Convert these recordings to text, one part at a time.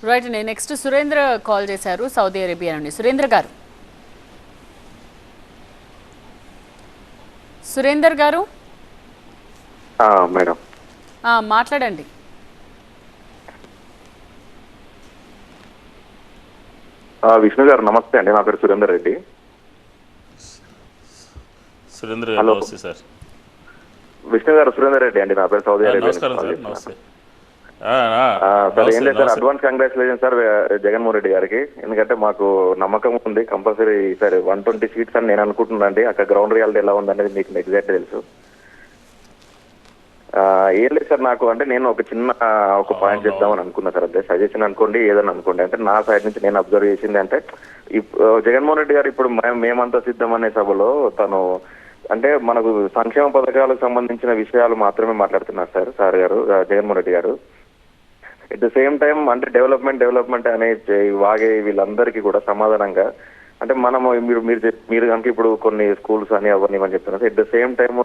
Right అండి. Next Surendra call చేశారు Saudi Arabia నుండి. సురేంద్ర గారు మేడం మాట్లాడండి. విష్ణు గారు నమస్తే అండి. నా పేరు సురేందర్ రెడ్డి. Hello sir. విష్ణు గారు సురేందర్ రెడ్డి అండి. నా పేరు సౌదీ అరేబియా. సార్ ఏం లేదు sir, advance congratulation sir Jaganmohan Reddy గారికి. ఎందుకంటే మాకు నమ్మకం ఉంది కంపల్సరీ సార్ 120 సీట్స్ అని నేను అనుకుంటున్నాను అండి. అక్కడ గ్రౌండ్ రియాలిటీ ఎలా ఉందనేది మీకు ఎగ్జాక్ట్ తెలుసు. ఏం లేదు సార్, నాకు అంటే నేను ఒక పాయింట్ చెప్దామని అనుకున్నా సార్. అదే సజెషన్ అనుకోండి, ఏదని అనుకోండి. అంటే నా సైడ్ నుంచి నేను అబ్జర్వ్ చేసింది అంటే జగన్మోహన్ రెడ్డి గారు ఇప్పుడు మేమంతా సిద్ధం అనే సభలో తను అంటే మనకు సంక్షేమ పథకాలకు సంబంధించిన విషయాలు మాత్రమే మాట్లాడుతున్నారు సార్ గారు జగన్మోహన్ రెడ్డి గారు. ఎట్ ద సేమ్ టైం అంటే డెవలప్మెంట్ అనే వాగే వీళ్ళందరికీ కూడా సమాధానంగా అంటే మనము మీరు కనుక ఇప్పుడు కొన్ని స్కూల్స్ అని అవన్నీ అని చెప్తున్నారు. At the same time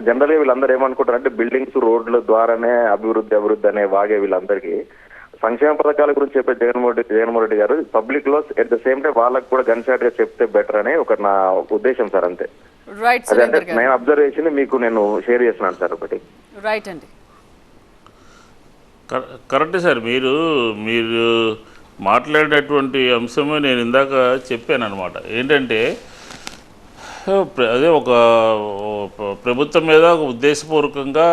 general గా వీళ్ళందరూ ఏమనుకుంటారు అంటే బిల్డింగ్స్ రోడ్ల ద్వారానే అభివృద్ధి అనే వాగే వీళ్ళందరికీ సంక్షేమ పథకాల గురించి చెప్పే జగన్మోహన్ రెడ్డి గారు పబ్లిక్ లో ఎట్ ద సేమ్ టైం వాళ్ళకి కూడా గన్ షాట్ గా చెప్తే బెటర్ అనే ఒక నా ఉద్దేశం సార్. అంతే. అదే అంటే నేను అబ్జర్వ్ చేసింది మీకు నేను షేర్ చేస్తున్నాను సార్ ఒకటి. రైట్ అండి. Correct sir. మీరు మాట్లాడేటువంటి అంశమే నేను ఇందాక చెప్పాను అనమాట. ఏంటంటే అదే ఒక ప్రభుత్వం మీద ఒక ఉద్దేశపూర్వకంగా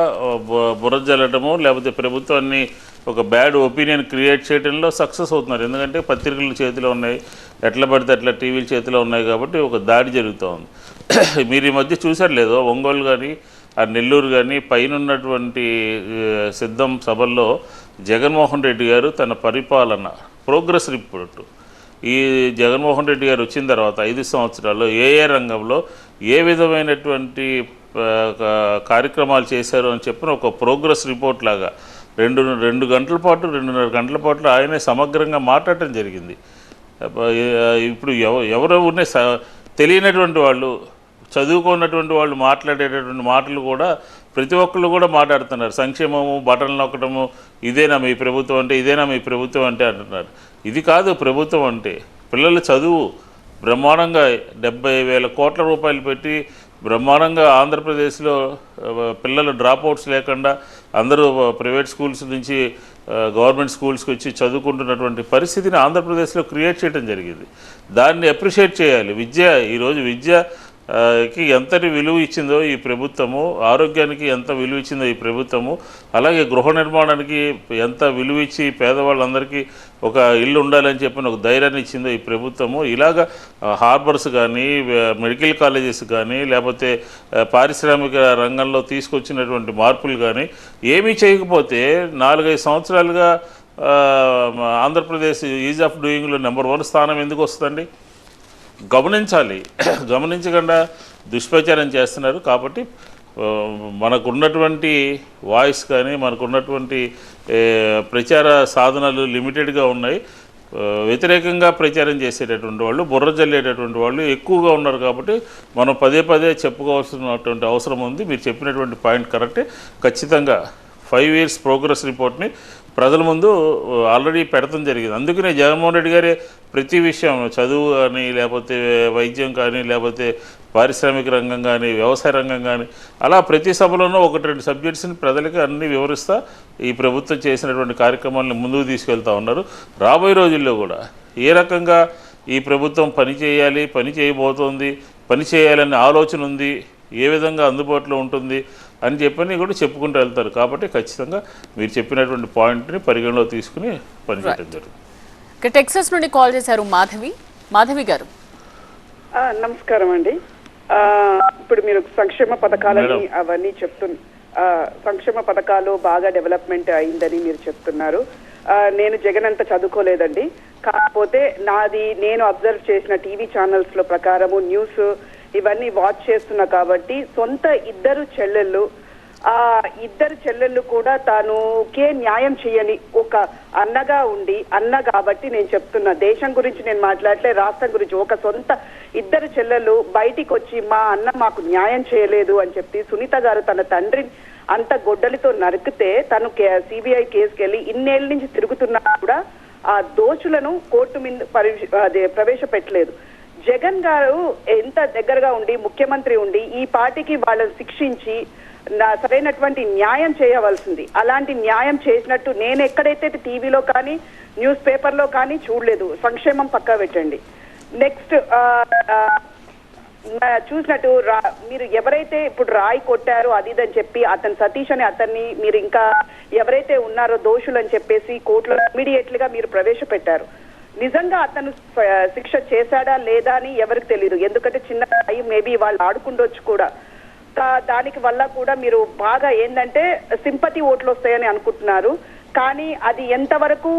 బురద జల్లటము, లేకపోతే ప్రభుత్వాన్ని ఒక బ్యాడ్ ఒపీనియన్ క్రియేట్ చేయడంలో సక్సెస్ అవుతున్నారు. ఎందుకంటే పత్రికల చేతిలో ఉన్నాయి, ఎట్లా పడితే అట్లా టీవీల చేతిలో ఉన్నాయి కాబట్టి ఒక దాడి జరుగుతూ ఉంది. మీరు ఈ మధ్య చూసారు లేదో, ఒంగోలు కానీ ఆ నెల్లూరు కానీ పైన ఉన్నటువంటి సిద్ధం సభల్లో జగన్మోహన్ రెడ్డి గారు తన పరిపాలన ప్రోగ్రెస్ రిపోర్టు ఈ జగన్మోహన్ రెడ్డి గారు వచ్చిన తర్వాత 5 సంవత్సరాల్లో ఏ రంగంలో ఏ విధమైనటువంటి కార్యక్రమాలు చేశారు అని చెప్పిన ఒక ప్రోగ్రెస్ రిపోర్ట్ లాగా 2 గంటల పాటు 2.5 గంటల పాటు ఆయనే సమగ్రంగా మాట్లాడటం జరిగింది. ఇప్పుడు ఎవరో తెలియనటువంటి వాళ్ళు, చదువుకున్నటువంటి వాళ్ళు మాట్లాడేటటువంటి మాటలు కూడా ప్రతి ఒక్కళ్ళు కూడా మాట్లాడుతున్నారు. సంక్షేమము, బటన్లు నొక్కడము, ఇదేనా మీ ప్రభుత్వం అంటే, ఇదేనా మీ ప్రభుత్వం అంటే అంటున్నారు. ఇది కాదు ప్రభుత్వం అంటే. పిల్లల చదువు బ్రహ్మాండంగా 70,000 కోట్ల రూపాయలు పెట్టి బ్రహ్మాండంగా ఆంధ్రప్రదేశ్లో పిల్లలు డ్రాప్అవుట్స్ లేకుండా అందరూ ప్రైవేట్ స్కూల్స్ నుంచి గవర్నమెంట్ స్కూల్స్కి వచ్చి చదువుకుంటున్నటువంటి పరిస్థితిని ఆంధ్రప్రదేశ్లో క్రియేట్ చేయడం జరిగింది. దాన్ని అప్రిషియేట్ చేయాలి. ఈరోజు విద్యకి ఎంతటి విలువ ఇచ్చిందో ఈ ప్రభుత్వము, ఆరోగ్యానికి ఎంత విలువ ఇచ్చిందో ఈ ప్రభుత్వము, అలాగే గృహ నిర్మాణానికి ఎంత విలువ ఇచ్చి పేదవాళ్ళందరికీ ఒక ఇల్లు ఉండాలని చెప్పిన ఒక ధైర్యాన్ని ఇచ్చిందో ఈ ప్రభుత్వము. ఇలాగ హార్బర్స్ కానీ, మెడికల్ కాలేజెస్ కానీ, లేకపోతే పారిశ్రామిక రంగంలో తీసుకొచ్చినటువంటి మార్పులు కానీ ఏమీ చేయకపోతే 4-5 సంవత్సరాలుగా ఆంధ్రప్రదేశ్ ఈజ్ ఆఫ్ డూయింగ్లో నెంబర్ 1 స్థానం ఎందుకు వస్తుందండి? గమనించకుండా దుష్ప్రచారం చేస్తున్నారు. కాబట్టి మనకున్నటువంటి వాయిస్ కానీ, మనకున్నటువంటి ప్రచార సాధనాలు లిమిటెడ్గా ఉన్నాయి. వ్యతిరేకంగా ప్రచారం చేసేటటువంటి వాళ్ళు, బుర్ర జల్లేటటువంటి వాళ్ళు ఎక్కువగా ఉన్నారు. కాబట్టి మనం పదే చెప్పుకోవాల్సినటువంటి అవసరం ఉంది. మీరు చెప్పినటువంటి పాయింట్ కరెక్టే. ఖచ్చితంగా 5 years ప్రోగ్రెస్ రిపోర్ట్ని ప్రజల ముందు ఆల్రెడీ పెడతాం జరిగింది. అందుకనే జగన్మోహన్ రెడ్డి గారే ప్రతి విషయం, చదువు కానీ, లేకపోతే వైద్యం కానీ, లేకపోతే పారిశ్రామిక రంగం కానీ, వ్యవసాయ రంగం కానీ, అలా ప్రతి సభలోనూ 1-2 సబ్జెక్ట్స్ని ప్రజలకి అన్నీ వివరిస్తూ ఈ ప్రభుత్వం చేసినటువంటి కార్యక్రమాలను ముందుకు తీసుకెళ్తూ ఉన్నారు. రాబోయే రోజుల్లో కూడా ఏ రకంగా ఈ ప్రభుత్వం పని చేయబోతోంది, పని చేయాలనే ఆలోచన ఉంది, ఏ విధంగా అందుబాటులో ఉంటుంది అని చెప్పని కూడా చెప్పుకుంటూ వెళ్తారు. కాబట్టి ఖచ్చితంగా మీరు చెప్పినటువంటి పాయింట్ని పరిగణలో తీసుకుని పనిచేయడం జరుగుతుంది. టెక్సాస్ నుండి కాల్ చేశారు మాధవి గారు. నమస్కారం అండి. ఇప్పుడు మీరు సంక్షేమ పథకాలని అవన్నీ సంక్షేమ పథకాలు బాగా డెవలప్మెంట్ అయిందని మీరు చెప్తున్నారు. నేను జగన్ అంతా చదువుకోలేదండి. కాకపోతే నేను అబ్జర్వ్ చేసిన టీవీ ఛానల్స్ లో ప్రకారము న్యూస్ ఇవన్నీ వాచ్ చేస్తున్నా కాబట్టి సొంత ఇద్దరు చెల్లెళ్ళు కూడా తానుకే న్యాయం చేయని ఒక అన్నగా ఉండి కాబట్టి నేను చెప్తున్నా, దేశం గురించి నేను మాట్లాడలే, రాష్ట్రం గురించి. ఒక సొంత ఇద్దరు చెల్లెళ్ళు బయటికి వచ్చి మా అన్న మాకు న్యాయం చేయలేదు అని చెప్పి సునీత గారు తన తండ్రిని అంత గొడ్డలితో నరికితే తను సిబిఐ కేసుకెళ్ళి ఇన్నేళ్ళ నుంచి తిరుగుతున్నా కూడా ఆ దోషులను కోర్టు మీద ప్రవేశపెట్టలేదు. జగన్ గారు ఎంత దగ్గరగా ఉండి ముఖ్యమంత్రి ఉండి ఈ పార్టీకి వాళ్ళని శిక్షించి సరైనటువంటి న్యాయం చేయవలసింది. అలాంటి న్యాయం చేసినట్టు నేను ఎక్కడైతే టీవీలో కానీ న్యూస్ పేపర్లో కానీ చూడలేదు. సంక్షేమం పక్కా పెట్టండి. నెక్స్ట్ చూసినట్టు మీరు ఎవరైతే ఇప్పుడు రాయి కొట్టారో అది ఇదని చెప్పి అతను సతీష్ అని అతన్ని మీరు ఇంకా ఎవరైతే ఉన్నారో దోషులు అని చెప్పేసి కోర్టులో ఇమీడియట్ గా మీరు ప్రవేశపెట్టారు. నిజంగా అతను శిక్ష చేశాడా లేదా అని ఎవరికి తెలియదు. ఎందుకంటే చిన్న రాయి మేబీ వాళ్ళు ఆడుకుండొచ్చు కూడా. దానికి వల్ల కూడా మీరు బాగా ఏంటంటే సింపతి ఓట్లు వస్తాయని అనుకుంటున్నారు. కానీ అది ఎంతవరకు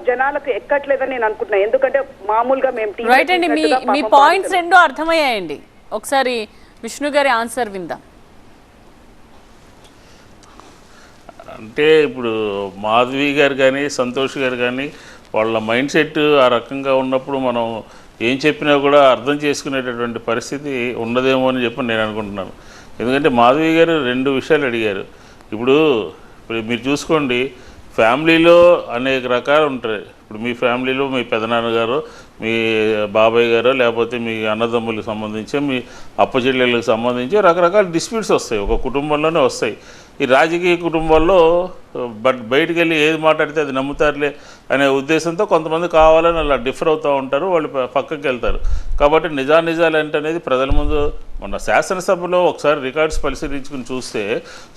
జనాలకు ఎక్కట్లేదని నేను అనుకుంటున్నాను. ఎందుకంటే మామూలుగా మేము రైట్ అండి, మీ పాయింట్స్ రెండు అర్థమయ్యాయండి. ఒకసారి విష్ణు గారి ఆన్సర్ విందాం. అంటే ఇప్పుడు మాధవి గారు కానీ సంతోష్ గారు కానీ వాళ్ళ మైండ్ సెట్ ఆ రకంగా ఉన్నప్పుడు మనం ఏం చెప్పినా కూడా అర్థం చేసుకునేటటువంటి పరిస్థితి ఉండదేమో అని చెప్పి నేను అనుకుంటున్నాను. ఎందుకంటే మాధవి గారు 2 విషయాలు అడిగారు. ఇప్పుడు మీరు చూసుకోండి, ఫ్యామిలీలో అనేక రకాలు ఉంటాయి. ఇప్పుడు మీ ఫ్యామిలీలో మీ పెదనాన్నగారు, మీ బాబాయ్ గారు, లేకపోతే మీ అన్నదమ్ములకు సంబంధించి, మీ అప్పచెల్లెళ్ళకి సంబంధించి రకరకాల డిస్ప్యూట్స్ వస్తాయి, ఒక కుటుంబంలోనే వస్తాయి. ఈ రాజకీయ కుటుంబాల్లో బయటికి వెళ్ళి ఏది మాట్లాడితే అది నమ్ముతారులే అనే ఉద్దేశంతో కొంతమంది కావాలని అలా డిఫర్ అవుతూ ఉంటారు, వాళ్ళు పక్కకి వెళ్తారు. కాబట్టి నిజాలు ఏంటనేది ప్రజల ముందు మన శాసనసభలో ఒకసారి రికార్డ్స్ పరిశీలించుకుని చూస్తే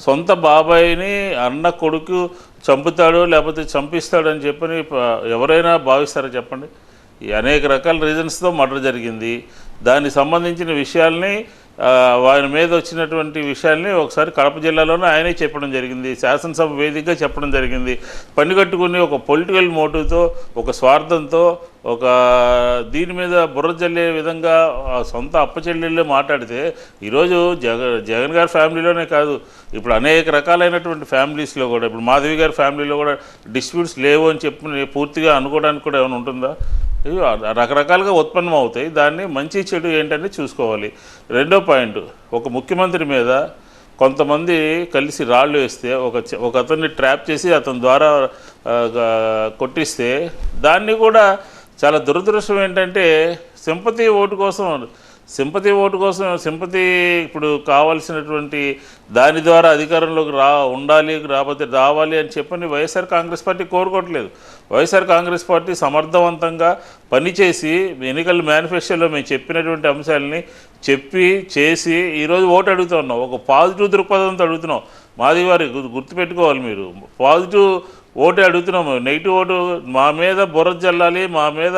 సొంత బాబాయిని అన్న కొడుకు చంపుతాడు లేకపోతే చంపిస్తాడు అని చెప్పని ఎవరైనా భావిస్తారో చెప్పండి? ఈ అనేక రకాల రీజన్స్తో మర్డర్ జరిగింది. దానికి సంబంధించిన విషయాల్ని ఆయన మీద వచ్చినటువంటి విషయాల్ని ఒకసారి కడప జిల్లాలోనే ఆయనే చెప్పడం జరిగింది, శాసనసభ వేదికగా చెప్పడం జరిగింది. పనిగట్టుకుని ఒక పొలిటికల్ మోటివ్తో, ఒక స్వార్థంతో, ఒక దీని మీద బుర్ర జల్లే విధంగా సొంత అప్పచెల్లెళ్ళే మాట్లాడితే ఈరోజు జగన్ గారి ఫ్యామిలీలోనే కాదు, ఇప్పుడు అనేక రకాలైనటువంటి ఫ్యామిలీస్లో కూడా, ఇప్పుడు మాధవి గారి ఫ్యామిలీలో కూడా డిస్ప్యూట్స్ లేవు అని చెప్పి పూర్తిగా అనుకోవడానికి కూడా ఏమైనా ఉంటుందా? ఇవి రకరకాలుగా ఉత్పన్నం అవుతాయి. దాన్ని మంచి చెడు ఏంటని చూసుకోవాలి. 2వ పాయింట్, ఒక ముఖ్యమంత్రి మీద కొంతమంది కలిసి రాళ్ళు వేస్తే ఒక అతన్ని ట్రాప్ చేసి అతని ద్వారా కొట్టిస్తే దాన్ని కూడా చాలా దురదృష్టం ఏంటంటే సింపతి ఓటు కోసం ఇప్పుడు కావాల్సినటువంటి దాని ద్వారా అధికారంలోకి రావాలి అని చెప్పని వైఎస్ఆర్ కాంగ్రెస్ పార్టీ కోరుకోవట్లేదు. వైఎస్ఆర్ కాంగ్రెస్ పార్టీ సమర్థవంతంగా పనిచేసి ఎన్నికల మేనిఫెస్టోలో మేము చెప్పినటువంటి అంశాలని చేసి ఈరోజు ఓటు అడుగుతూ ఉన్నాం. ఒక పాజిటివ్ దృక్పథంతో అడుగుతున్నాం. మాది వారి గుర్తుపెట్టుకోవాలి, మీరు పాజిటివ్ ఓటే అడుగుతున్నాము. నెగిటివ్ ఓటు మా మీద బురద జల్లాలి, మా మీద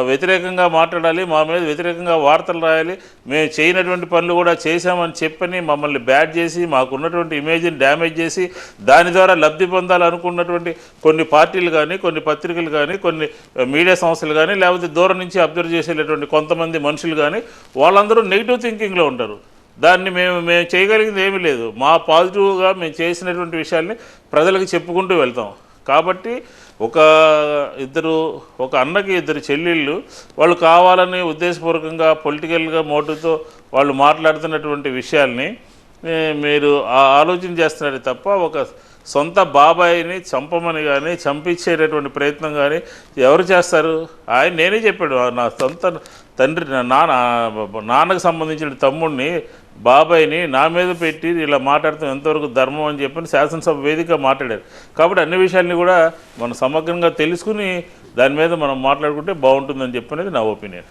వ్యతిరేకంగా మాట్లాడాలి, మా మీద వ్యతిరేకంగా వార్తలు రాయాలి, మేము చేయనటువంటి పనులు కూడా చేశామని చెప్పని మమ్మల్ని బ్యాడ్ చేసి మాకున్నటువంటి ఇమేజ్ని డ్యామేజ్ చేసి దాని ద్వారా లబ్ధి పొందాలనుకున్నటువంటి కొన్ని పార్టీలు కానీ, కొన్ని పత్రికలు కానీ, కొన్ని మీడియా సంస్థలు కానీ, లేకపోతే దూరం నుంచి అబ్జర్వ్ చేసేటటువంటి కొంతమంది మనుషులు కానీ వాళ్ళందరూ నెగిటివ్ థింకింగ్లో ఉంటారు. దాన్ని మేము చేయగలిగింది ఏమీ లేదు. మా పాజిటివ్గా మేము చేసినటువంటి విషయాల్ని ప్రజలకు చెప్పుకుంటూ వెళ్తాం. కాబట్టి ఒక అన్నకి 2 చెల్లెళ్ళు వాళ్ళు కావాలని ఉద్దేశపూర్వకంగా పొలిటికల్గా మోటివ్తో వాళ్ళు మాట్లాడుతున్నటువంటి విషయాల్ని మీరు ఆలోచన చేస్తున్నారు తప్ప ఒక సొంత బాబాయిని చంపమని కానీ చంపించేటటువంటి ప్రయత్నం కానీ ఎవరు చేస్తారు? నేనే చెప్పాడు, నా సొంత తండ్రి నాన్నకు సంబంధించిన తమ్ముడిని బాబాయిని నా మీద పెట్టి ఇలా మాట్లాడతాం ఎంతవరకు ధర్మం అని చెప్పని శాసనసభ వేదిక మాట్లాడారు. కాబట్టి అన్ని విషయాల్ని కూడా మనం సమగ్రంగా తెలుసుకుని దాని మీద మనం మాట్లాడుకుంటే బాగుంటుందని చెప్పనేది నా ఒపీనియన్.